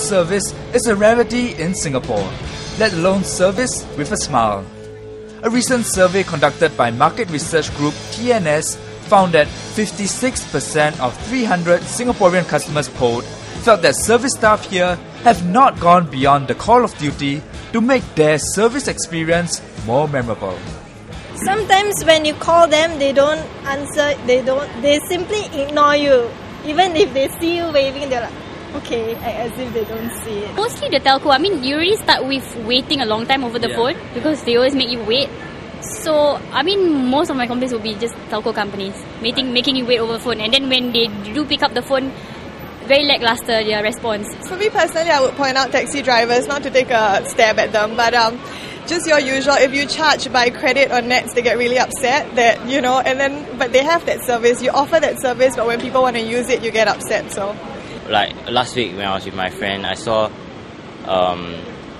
service is a rarity in Singapore, let alone service with a smile. A recent survey conducted by market research group TNS found that 56% of 300 Singaporean customers polled felt that service staff here have not gone beyond the call of duty to make their service experience more memorable. Sometimes when you call them, they don't answer, they simply ignore you. Even if they see you waving, they're like, okay, as if they don't see it. Mostly the telco. I mean, you already start with waiting a long time over the phone because they always make you wait. So, I mean, most of my complaints will be just telco companies making you wait over the phone. And then when they do pick up the phone, very lackluster their response. For me personally, I would point out taxi drivers, not to take a stab at them, but just your usual. If you charge by credit or nets, they get really upset that, but they have that service. You offer that service, but when people want to use it, you get upset. So, like last week when I was with my friend, I saw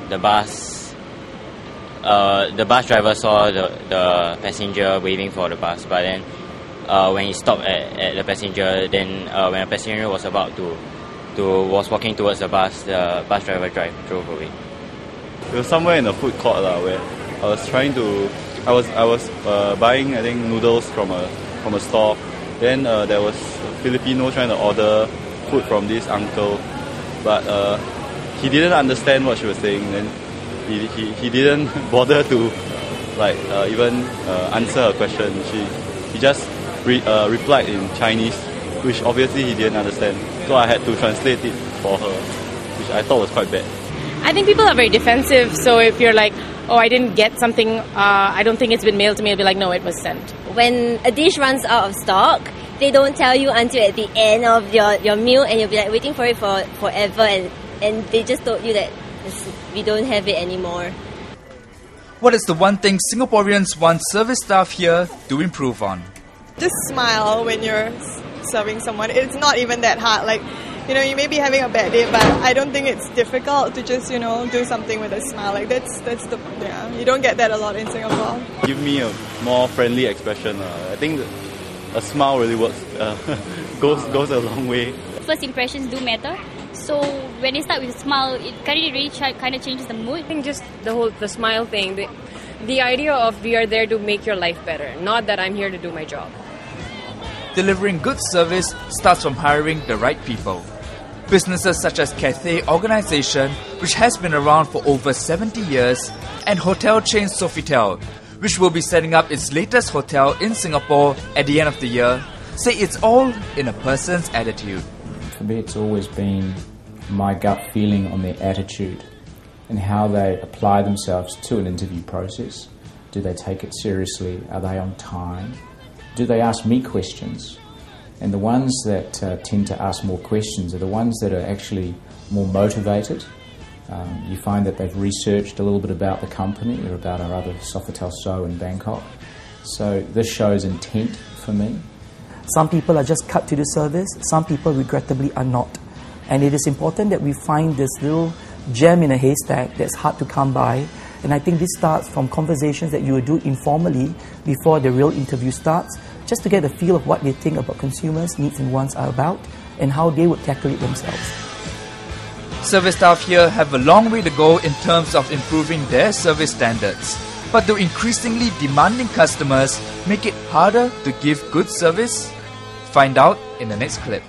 the bus driver saw the passenger waving for the bus, but then when he stopped at the passenger, then when the passenger was was walking towards the bus driver drove away. It was somewhere in a food court where I was buying, I think, noodles from a store. Then there was a Filipino trying to order food from this uncle, but he didn't understand what she was saying. Then he didn't bother to even answer her question. He just replied in Chinese, which obviously he didn't understand. So I had to translate it for her, which I thought was quite bad. I think people are very defensive, so if you're like, oh, I didn't get something, I don't think it's been mailed to me, I'll be like, no, it was sent. When a dish runs out of stock, they don't tell you until at the end of your meal, and you'll be like waiting for it for forever, and they just told you that we don't have it anymore. What is the one thing Singaporeans want service staff here to improve on? just smile when you're serving someone. It's not even that hard. You may be having a bad day, but I don't think it's difficult to just, do something with a smile. You don't get that a lot in Singapore. Give me a more friendly expression. I think a smile really works, goes a long way. First impressions do matter. So when they start with a smile, it really kind of changes the mood. I think just the smile thing, the idea of we are there to make your life better, not that I'm here to do my job. Delivering good service starts from hiring the right people. Businesses such as Cathay Organisation, which has been around for over 70 years, and hotel chain Sofitel, which will be setting up its latest hotel in Singapore at the end of the year, say it's all in a person's attitude. For me, it's always been my gut feeling on their attitude and how they apply themselves to an interview process. Do they take it seriously? Are they on time? Do they ask me questions? And the ones that tend to ask more questions are the ones that are actually more motivated. You find that they've researched a little bit about the company or about our other Sofitel show in Bangkok. So this shows intent for me. Some people are just cut to the service, some people regrettably are not. And it is important that we find this little gem in a haystack that's hard to come by. And I think this starts from conversations that you will do informally before the real interview starts, just to get a feel of what they think about consumers' needs and wants are about and how they would tackle it themselves. Service staff here have a long way to go in terms of improving their service standards. But do increasingly demanding customers make it harder to give good service? Find out in the next clip.